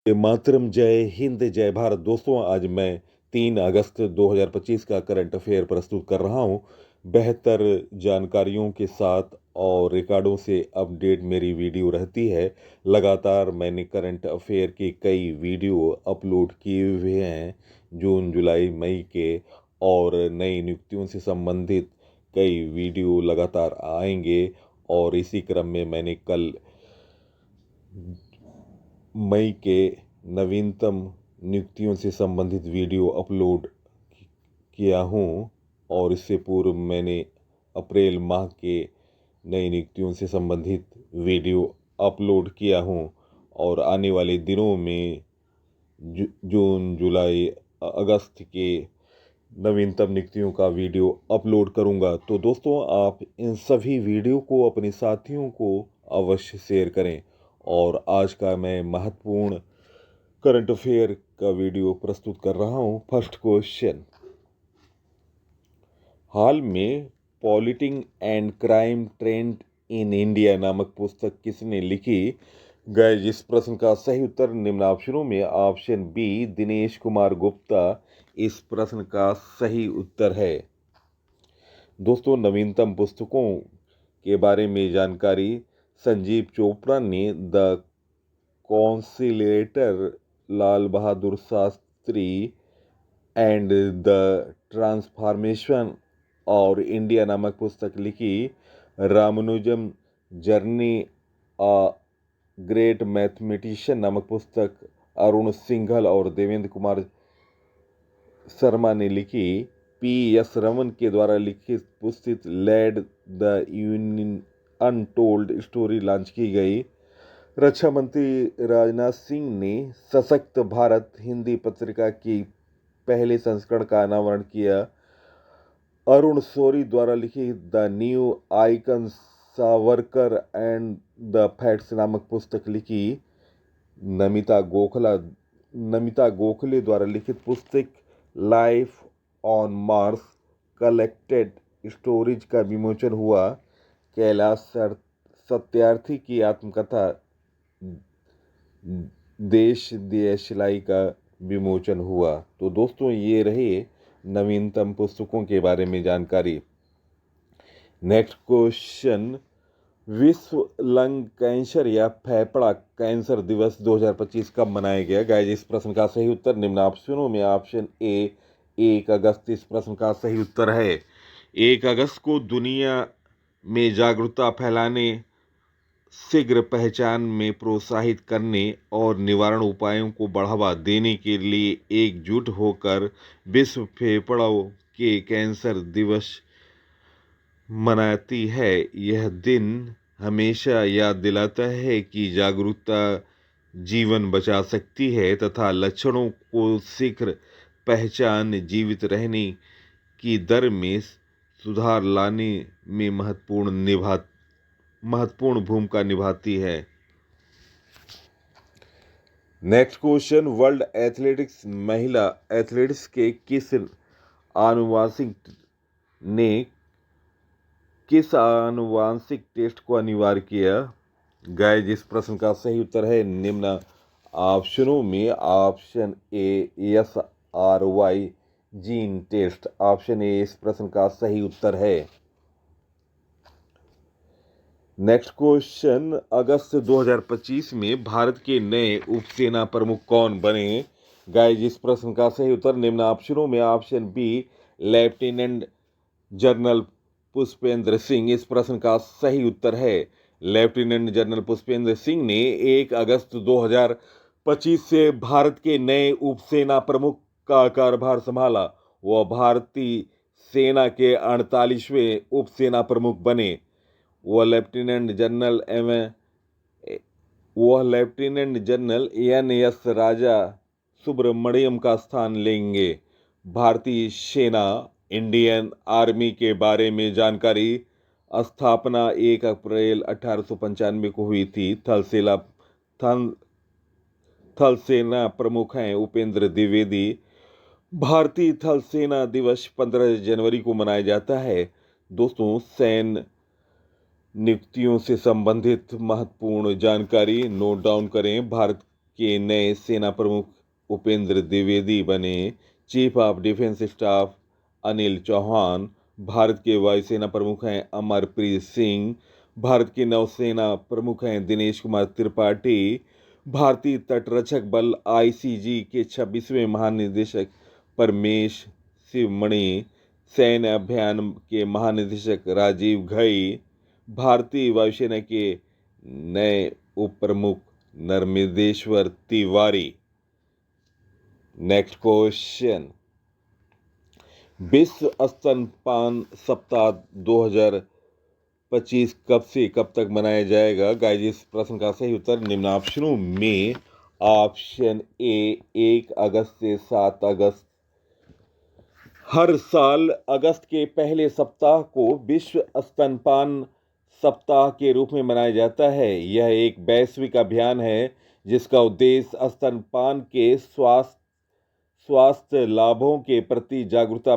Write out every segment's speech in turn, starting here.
मातरम, जय हिंद, जय भारत। दोस्तों, आज मैं 3 अगस्त 2025 का करंट अफेयर प्रस्तुत कर रहा हूं। बेहतर जानकारियों के साथ और रिकॉर्डों से अपडेट मेरी वीडियो रहती है। लगातार मैंने करंट अफेयर के कई वीडियो अपलोड किए हुए हैं। जून, जुलाई, मई के और नई नियुक्तियों से संबंधित कई वीडियो लगातार आएंगे। और इसी क्रम में मैंने कल मई के नवीनतम नियुक्तियों से संबंधित वीडियो अपलोड किया हूँ। और इससे पूर्व मैंने अप्रैल माह के नई नियुक्तियों से संबंधित वीडियो अपलोड किया हूँ। और आने वाले दिनों में जून, जुलाई, अगस्त के नवीनतम नियुक्तियों का वीडियो अपलोड करूंगा। तो दोस्तों, आप इन सभी वीडियो को अपने साथियों को अवश्य शेयर करें। और आज का मैं महत्वपूर्ण करंट अफेयर का वीडियो प्रस्तुत कर रहा हूं। फर्स्ट क्वेश्चन, हाल में politics and crime trend in India नामक पुस्तक किसने लिखी? गए जिस प्रश्न का सही उत्तर निम्न ऑप्शनों में ऑप्शन बी दिनेश कुमार गुप्ता इस प्रश्न का सही उत्तर है। दोस्तों, नवीनतम पुस्तकों के बारे में जानकारी। संजीव चोपड़ा ने the conciliator, Lal Bahadur Shastri and the transformation और इंडिया नामक पुस्तक लिखी। Ramanujam journey a great mathematician नामक पुस्तक अरुण सिंघल और देवेंद्र कुमार शर्मा ने लिखी। पी एस रमन के द्वारा लिखित पुस्तक led the union untold story launch की गई। रक्षा मंत्री राजनाथ सिंह ने सशक्त भारत हिंदी पत्रिका की पहले संस्करण का अनावरण किया। अरुण शौरी द्वारा लिखी the new icon Savarkar and the facts नामक पुस्तक लिखी। नमिता गोखले द्वारा लिखित पुस्तक life on Mars collected stories का विमोचन हुआ। कैलाश सत्यार्थी की आत्मकथा देश देशलाई का विमोचन हुआ। तो दोस्तों, ये रहे नवीनतम पुस्तकों के बारे में जानकारी। नेक्स्ट क्वेश्चन, विश्व लंग कैंसर या फेफड़ा कैंसर दिवस 2025 कब मनाया गया? गाइस, इस प्रश्न का सही उत्तर निम्न ऑप्शनों में ऑप्शन ए 1 अगस्त इस प्रश्न का सही उत्तर है। 1 अगस्त को दुनिया में जागरूकता फैलाने, शीघ्र पहचान में प्रोत्साहित करने और निवारण उपायों को बढ़ावा देने के लिए एकजुट होकर विश्व फेफड़ों के कैंसर दिवस मनाती है। यह दिन हमेशा याद दिलाता है कि जागरूकता जीवन बचा सकती है तथा लक्षणों को शीघ्र पहचान जीवित रहने की दर में सुधार लाने में महत्वपूर्ण भूमिका निभाती है। नेक्स्ट क्वेश्चन, वर्ल्ड एथलेटिक्स महिला एथलेटिक्स के किस आनुवांशिक टेस्ट को अनिवार्य किया? गाइस, इस प्रश्न का सही उत्तर है निम्न ऑप्शनों में option A SRY gene test. Option A इस प्रश्न का सही उत्तर है। नेक्स्ट क्वेश्चन, अगस्त 2025 में भारत के नए उपसेना प्रमुख कौन बने? गाइस, इस प्रश्न का सही उत्तर निम्न ऑप्शनों में option B lieutenant general Pushpendra Singh इस प्रश्न का सही उत्तर है। लेफ्टिनेंट जनरल पुष्पेंद्र सिंह ने 1 अगस्त 2025 से भारत के नए उपसेना प्रमुख का कार्यभार संभाला। भारतीय सेना के 48वें उपसेना प्रमुख बने। वह लेफ्टिनेंट जनरल NS राजा सुब्रमण्यम का स्थान लेंगे। भारतीय सेना इंडियन आर्मी के बारे में जानकारी। स्थापना 1 अप्रैल 1895 को हुई थी। थल सेना प्रमुख हैं उपेंद्र द्विवेदी। भारतीय थल सेना दिवस 15 जनवरी को मनाया जाता है। दोस्तों, सैन्य नियुक्तियों से संबंधित महत्वपूर्ण जानकारी नोट डाउन करें। भारत के नए सेना प्रमुख उपेंद्र द्विवेदी बने। Chief of defence staff Anil Chauhan. Bharat के वायुसेना प्रमुख हैं अमरप्रीत सिंह। भारत के नौसेना प्रमुख हैं दिनेश कुमार त्रिपाठी। भारतीय तटरक्षक बल आईसीजी के 26वें महानिदेशक परमेश शिवमणि। सैन्य अभियान के महानिदेशक राजीव घई। भारतीय वायुसेना के नए उप प्रमुख नर्मदेश्वर तिवारी। नेक्स्ट क्वेश्चन, विश्व स्तनपान सप्ताह 2025 कब से कब तक मनाया जाएगा? गाइस, इस प्रश्न का सही उत्तर निम्न ऑप्शनों में ऑप्शन ए 1 अगस्त से 7 अगस्त। हर साल अगस्त के पहले सप्ताह को विश्व स्तनपान सप्ताह के रूप में मनाया जाता है। यह एक वैश्विक अभियान है जिसका उद्देश्य स्तनपान के स्वास्थ्य लाभों के प्रति जागरूकता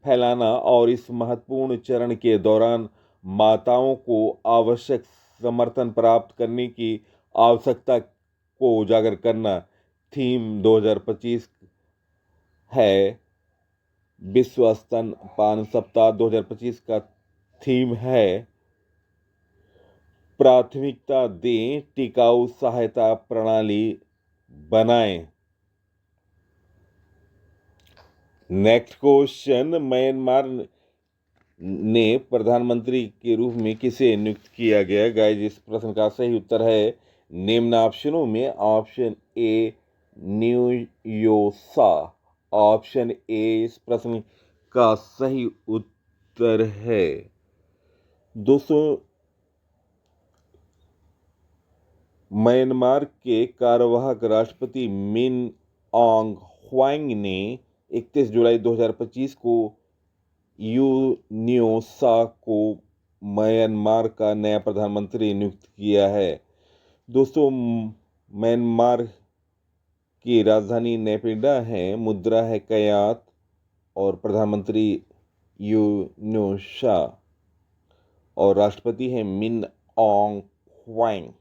फैलाना और इस महत्वपूर्ण चरण के दौरान माताओं को आवश्यक समर्थन प्राप्त करने की आवश्यकता को उजागर करना। थीम 2025 है विश्व स्तनपान सप्ताह 2025 का थीम है प्राथमिकता दें, टिकाऊ सहायता प्रणाली बनाएं। नेक्स्ट क्वेश्चन, म्यांमार ने प्रधानमंत्री के रूप में किसे नियुक्त किया गया? गाइस, इस प्रश्न का सही उत्तर है निम्न ऑप्शनों में ऑप्शन ए न्यूयोसा। ऑप्शन ए इस प्रश्न का सही उत्तर है। दोस्तों, म्यांमार के कार्यवाहक राष्ट्रपति मिन ऑंग ह्वांग ने 31 जुलाई 2025 को यून्योसा को म्यांमार का नया प्रधानमंत्री नियुक्त किया है। दोस्तों, म्यांमार की राजधानी नेपिडा है, मुद्रा है कयात और प्रधानमंत्री यून्योसा और राष्ट्रपति है Min Aung Hlaing.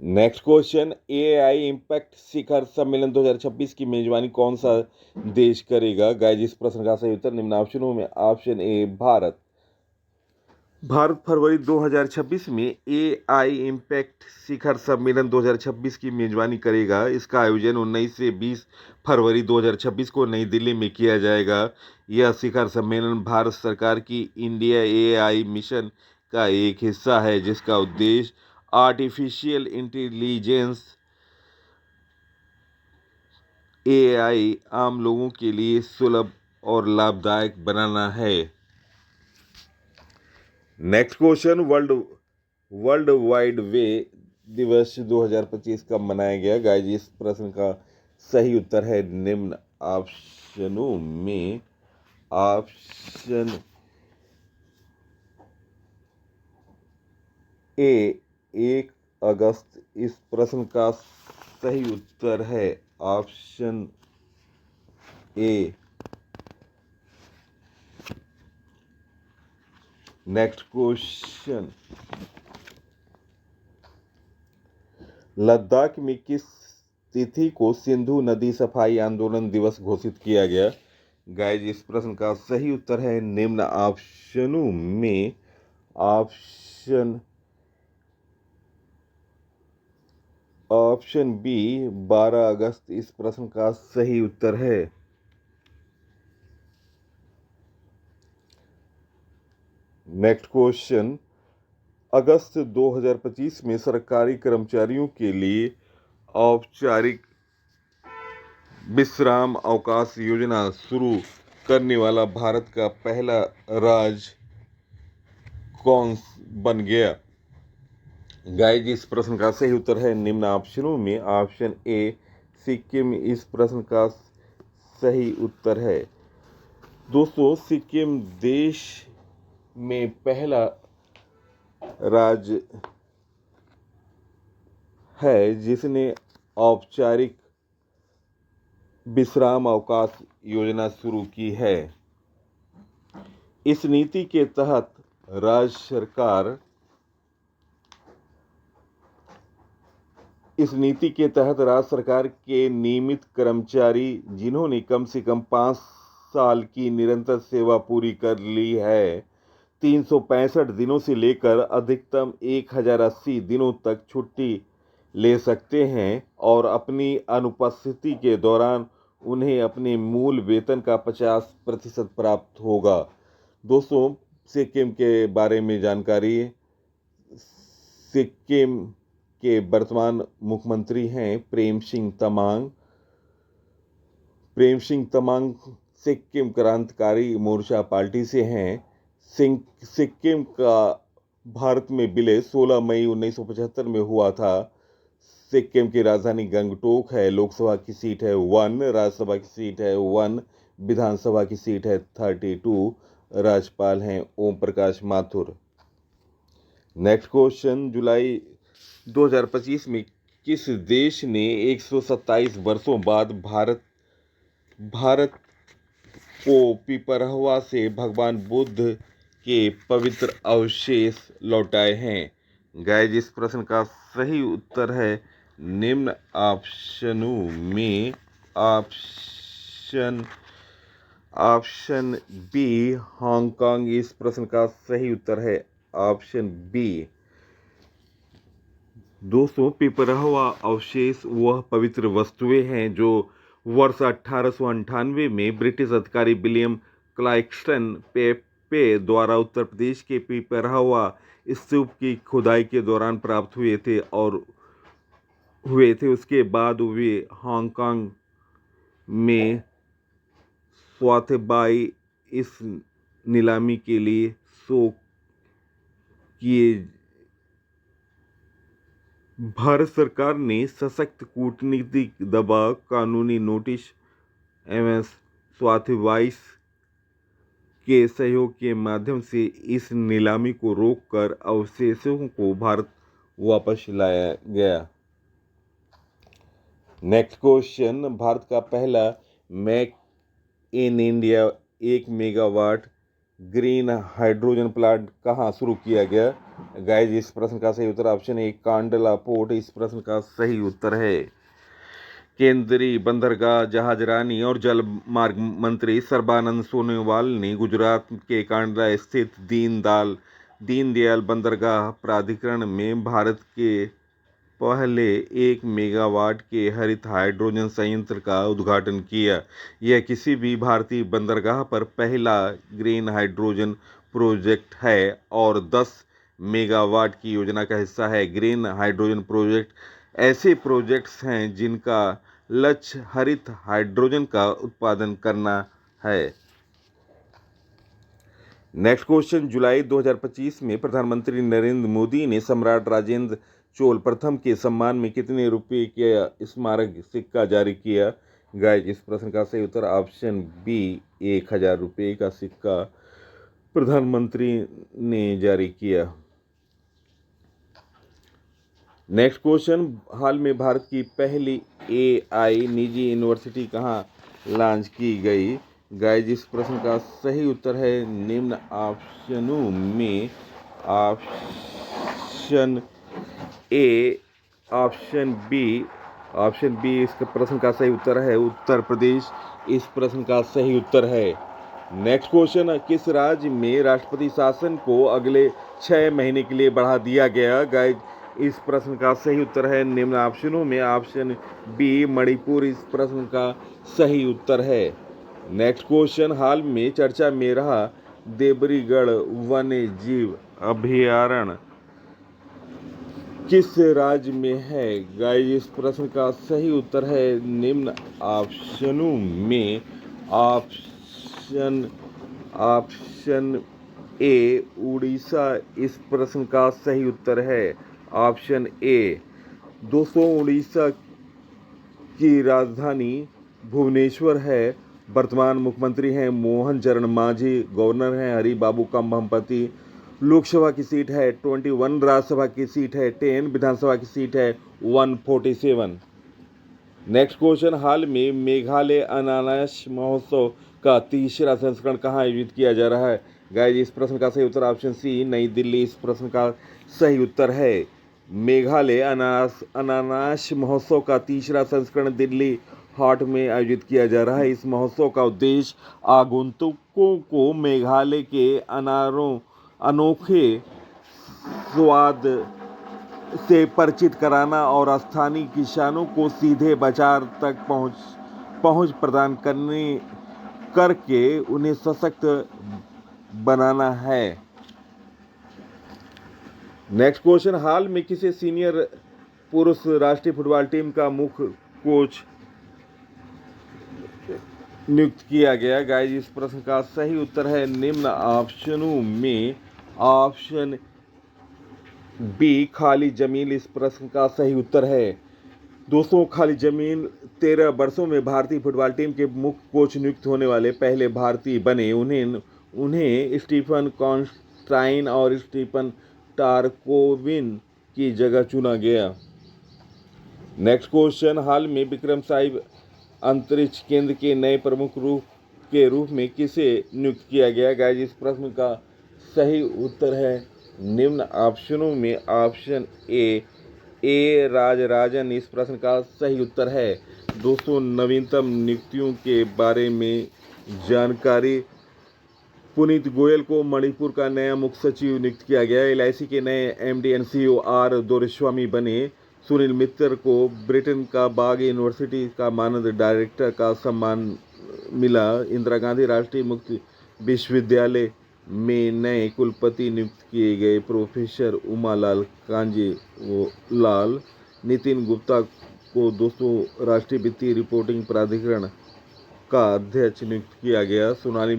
Next question, AI impact शिखर सम्मेलन 2026 की मेजबानी कौन सा देश करेगा? गाइस, इस प्रश्न का सही उत्तर निम्न ऑप्शनों में ऑप्शन ए भारत। भारत फरवरी 2026 में एआई इम्पैक्ट शिखर सम्मेलन 2026 की मेजबानी करेगा। इसका आयोजन 19 से 20 फरवरी 2026 को नई दिल्ली में किया जाएगा। यह शिखर सम्मेलन भारत सरकार की इंडिया एआई मिशन का एक हिस्सा है जिसका उद्देश्य आर्टिफिशियल इंटेलिजेंस एआई आम लोगों के लिए सुलभ और लाभदायक बनाना है। नेक्स्ट क्वेश्चन, वर्ल्ड वाइड वे दिवस 2025 कब मनाया गया? गाइस, इस प्रश्न का सही उत्तर है निम्न ऑप्शनों में ऑप्शन ए 1 अगस्त। इस प्रश्न का सही उत्तर है option A. Next question, Ladakh में किस तिथि को सिंधु नदी सफाई आंदोलन दिवस घोषित किया गया? गाइस, इस प्रश्न का सही उत्तर है निम्न ऑप्शनों में ऑप्शन बी 12 अगस्त। इस प्रश्न का सही उत्तर है। नेक्स्ट क्वेश्चन, अगस्त 2025 में सरकारी कर्मचारियों के लिए औपचारिक विश्राम अवकाश योजना शुरू करने वाला भारत का पहला राज्य कौन बन गया? गाइस, इस प्रश्न का सही उत्तर है निम्न ऑप्शनों में ऑप्शन ए सिक्किम। इस प्रश्न का सही उत्तर है। दोस्तों, सिक्किम देश में पहला राज्य है जिसने औपचारिक विश्राम अवकाश योजना शुरू की है। इस नीति के तहत राज्य सरकार इस नीति के तहत राज्य सरकार के नियमित कर्मचारी जिन्होंने कम से कम 5 साल की निरंतर सेवा पूरी कर ली है 365 दिनों से लेकर अधिकतम 1080 दिनों तक छुट्टी ले सकते हैं और अपनी अनुपस्थिति के दौरान उन्हें अपने मूल वेतन का 50% प्राप्त होगा। दोस्तों, सिक्किम के बारे में जानकारी। सिक्किम के वर्तमान मुख्यमंत्री हैं प्रेम सिंह तमांग। प्रेम सिंह तमांग सिक्किम क्रांतिकारी मोर्चा पार्टी से हैं। सिक्किम का भारत में विलय 16 मई 1975 में हुआ था। सिक्किम की राजधानी गंगटोक है। लोकसभा की सीट है 1, राज्यसभा की सीट है 1, विधानसभा की सीट है 32। राज्यपाल हैं ओम प्रकाश माथुर। नेक्स्ट क्वेश्चन, जुलाई 2025 में किस देश ने 127 वर्षों बाद भारत को पिपरहवा से भगवान बुद्ध के पवित्र अवशेष लौटाए हैं? गाइस, इस प्रश्न का सही उत्तर है निम्न ऑप्शनों में ऑप्शन बी हांगकांग। इस प्रश्न का सही उत्तर है ऑप्शन बी। दोस्तों, पिपरहवा अवशेष वह पवित्र वस्तुएं हैं जो वर्ष 1898 में ब्रिटिश अधिकारी विलियम क्लाइस्टन पेपे द्वारा उत्तर प्रदेश के पिपरहवा स्तूप की खुदाई के दौरान प्राप्त हुए थे। उसके बाद वे हांगकांग में स्वाथेबाई इस नीलामी के लिए शो किए। भारत सरकार ने सशक्त कूटनीतिक दबाव, कानूनी नोटिस एवं स्वाथिबाइस के सहयोग के माध्यम से इस नीलामी को रोककर अवशेषों को भारत वापस लाया गया। नेक्स्ट क्वेश्चन, भारत का पहला make in India 1 megawatt green hydrogen plant कहाँ शुरू किया गया? गाइस, इस प्रश्न का सही उत्तर ऑप्शन ए कांडला पोर्ट। इस प्रश्न का सही उत्तर है। केंद्रीय बंदरगाह, जहाजरानी और जल मार्ग मंत्री सर्बानंद सोनोवाल ने गुजरात के कांडला स्थित दीनदयाल बंदरगाह प्राधिकरण में भारत के पहले 1 मेगावाट के हरित हाइड्रोजन संयंत्र का उद्घाटन किया। यह किसी भी भारतीय बंदरगाह पर पहला ग्रीन हाइड्रोजन प्रोजेक्ट है और 10 मेगावाट की योजना का हिस्सा है। ग्रीन हाइड्रोजन प्रोजेक्ट ऐसे प्रोजेक्ट्स हैं जिनका लक्ष्य हरित हाइड्रोजन का उत्पादन करना है। नेक्स्ट क्वेश्चन, जुलाई 2025 में प्रधानमंत्री नरेंद्र मोदी ने सम्राट राजेंद्र चोल प्रथम के सम्मान में कितने रुपए का स्मारक सिक्का जारी किया? गाइस, इस प्रश्न का सही उत्तर ऑप्शन बी 1000 रुपये का सिक्का प्रधानमंत्री ने जारी किया। नेक्स्ट क्वेश्चन, हाल में भारत की पहली AI निजी यूनिवर्सिटी कहाँ लॉन्च की गई? गाइस, इस प्रश्न का सही उत्तर है निम्न ऑप्शनों में ऑप्शन ए, ऑप्शन बी इसका प्रश्न का सही उत्तर है उत्तर प्रदेश। इस प्रश्न का सही उत्तर है। नेक्स्ट क्वेश्चन, किस राज्य में राष्ट्रपति शासन को अगले 6 महीने के लिए बढ़ा दिया गया? गाइस, इस प्रश्न का सही उत्तर है निम्न ऑप्शनों में ऑप्शन बी मणिपुर। इस प्रश्न का सही उत्तर है। नेक्स्ट क्वेश्चन, हाल में चर्चा में रहा देवरीगढ़ वन्य जीव अभयारण्य किस राज्य में है? गाइस, इस प्रश्न का सही उत्तर है निम्न ऑप्शनों में ऑप्शन ए उड़ीसा। इस प्रश्न का सही उत्तर है ऑप्शन ए। दोस्तों, उड़ीसा की राजधानी भुवनेश्वर है। वर्तमान मुख्यमंत्री हैं मोहन चरण मांझी। गवर्नर हैं हरिबाबू कंभमपति। लोकसभा की सीट है 21, राज्यसभा की सीट है 10, विधानसभा की सीट है 147। नेक्स्ट क्वेश्चन, हाल में मेघालय अनानास महोत्सव का तीसरा संस्करण कहाँ आयोजित किया जा रहा है? गाइस, इस प्रश्न का सही उत्तर ऑप्शन सी नई दिल्ली। इस प्रश्न का सही उत्तर है मेघालय अनानास महोत्सव का तीसरा संस्करण दिल्ली हाट में आयोजित किया जा रहा है। इस महोत्सव का उद्देश्य आगंतुकों को मेघालय के अनोखे स्वाद से परिचित कराना और स्थानीय किसानों को सीधे बाजार तक पहुंच प्रदान करके उन्हें सशक्त बनाना है। नेक्स्ट क्वेश्चन, हाल में किसे सीनियर पुरुष राष्ट्रीय फुटबॉल टीम का मुख्य कोच नियुक्त किया गया? गाइस, इस प्रश्न का सही उत्तर है निम्न ऑप्शनों में ऑप्शन बी खाली जमीन। इस प्रश्न का सही उत्तर है दोस्तों खाली जमीन 13 वर्षों में भारतीय फुटबॉल टीम के मुख्य कोच नियुक्त होने वाले पहले भारतीय बने। उन्हें स्टीफन कॉन्स्टाइन और स्टीफन टारकोविन की जगह चुना गया। नेक्स्ट क्वेश्चन, हाल में विक्रम साहिब अंतरिक्ष केंद्र के नए प्रमुख के रूप में किसे नियुक्त किया गया? गाइस, इस प्रश्न का सही उत्तर है निम्न ऑप्शनों में ऑप्शन ए राजराजन। इस प्रश्न का सही उत्तर है दोस्तों नवीनतम नियुक्तियों के बारे में जानकारी। पुनीत गोयल को मणिपुर का नया मुख्य सचिव नियुक्त किया गया। LIC के नए MD एंड CEO आर दोरेस्वामी बने। सुनील मित्तर को ब्रिटेन का बाग यूनिवर्सिटी का मानद डायरेक्टर का सम्मान मिला। इंदिरा गांधी राष्ट्रीय मुक्त विश्वविद्यालय में नए कुलपति नियुक्त किए गए प्रोफेसर उमालाल कांजीलाल। नितिन गुप्ता को दोस्तों राष्ट्रीय वित्तीय रिपोर्टिंग प्राधिकरण का अध्यक्ष नियुक्त किया गया। सोनाली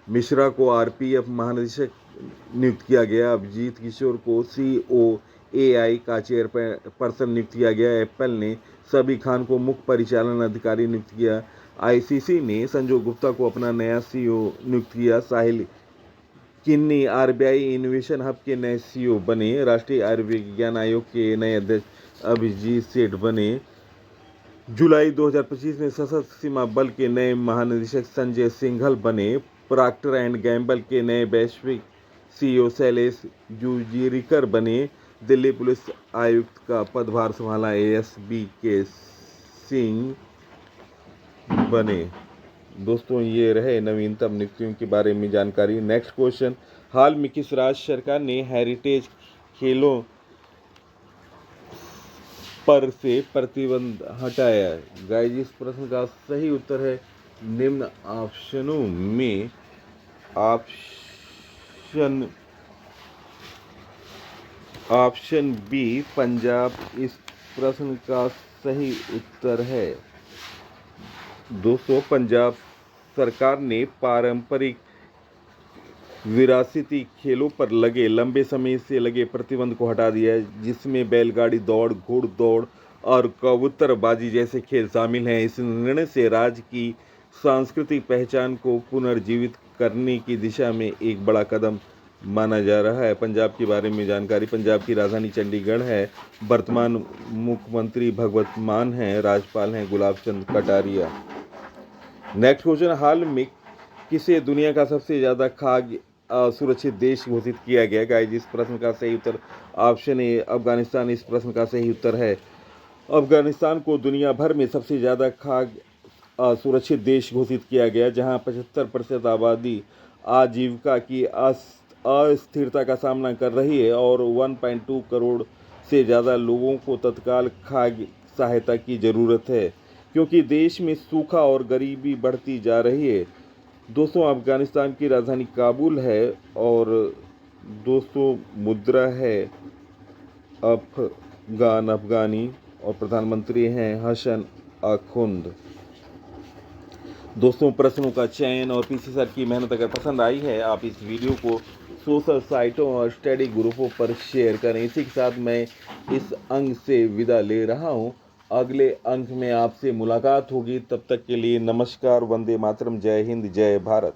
मिश्रा को RPF महानिदेशक नियुक्त किया गया। अभिजीत किशोर को COAI का चेयरपर्सन नियुक्त किया गया। एप्पल ने सबी खान को मुख्य परिचालन अधिकारी नियुक्त किया। ICC ने संजय गुप्ता को अपना नया CEO नियुक्त किया। साहिल किन्नी RBI इनोवेशन हब के नए CEO बने। राष्ट्रीय आयुर्विज्ञान आयोग के नए अध्यक्ष अभिजीत सेठ बने। जुलाई 2025 में सशस्त्र सीमा बल के नए महानिदेशक संजय सिंघल बने। प्रॉक्टर एंड गैम्बल के नए वैश्विक CEO शैलेश जुजीरिकर बने। दिल्ली पुलिस आयुक्त का पदभार संभाला ASBK सिंह बने। दोस्तों ये रहे नवीनतम नियुक्तियों के बारे में जानकारी। नेक्स्ट क्वेश्चन, हाल में किस राज्य सरकार ने हेरिटेज खेलों पर से प्रतिबंध हटाया? गाइस, इस प्रश्न का सही उत्तर है निम्न ऑप्शनों में ऑप्शन बी पंजाब। इस प्रश्न का सही उत्तर है दोस्तों पंजाब सरकार ने पारंपरिक विरासती खेलों पर लगे लंबे समय से लगे प्रतिबंध को हटा दिया है, जिसमें बैलगाड़ी दौड़, घुड़दौड़ और कबूतरबाजी जैसे खेल शामिल हैं। इस निर्णय से राज्य की सांस्कृतिक पहचान को पुनर्जीवित करने की दिशा में एक बड़ा कदम माना जा रहा है। पंजाब के बारे में जानकारी, पंजाब की राजधानी चंडीगढ़ है। वर्तमान मुख्यमंत्री भगवत मान हैं। राज्यपाल हैं गुलाब चंद कटारिया। नेक्स्ट क्वेश्चन, हाल में किसे दुनिया का सबसे ज़्यादा खाद्य सुरक्षित देश घोषित किया गया? गाइस, इस प्रश्न का सही उत्तर ऑप्शन ए अफगानिस्तान। इस प्रश्न का सही उत्तर है अफगानिस्तान को दुनिया भर में सबसे ज़्यादा खाद्य सुरक्षित देश घोषित किया गया, जहां 75% आबादी आजीविका की अस्थिरता का सामना कर रही है और 1.2 करोड़ से ज़्यादा लोगों को तत्काल खाद्य सहायता की ज़रूरत है, क्योंकि देश में सूखा और गरीबी बढ़ती जा रही है। दोस्तों अफगानिस्तान की राजधानी काबुल है और दोस्तों मुद्रा है अफगानी और प्रधानमंत्री हैं हसन अखुंद। दोस्तों प्रश्नों का चयन और पीसी सर की मेहनत अगर पसंद आई है, आप इस वीडियो को सोशल साइटों और स्टडी ग्रुपों पर शेयर करें। इसी के साथ मैं इस अंक से विदा ले रहा हूं। अगले अंक में आपसे मुलाकात होगी। तब तक के लिए नमस्कार, वंदे मातरम, जय हिंद, जय भारत।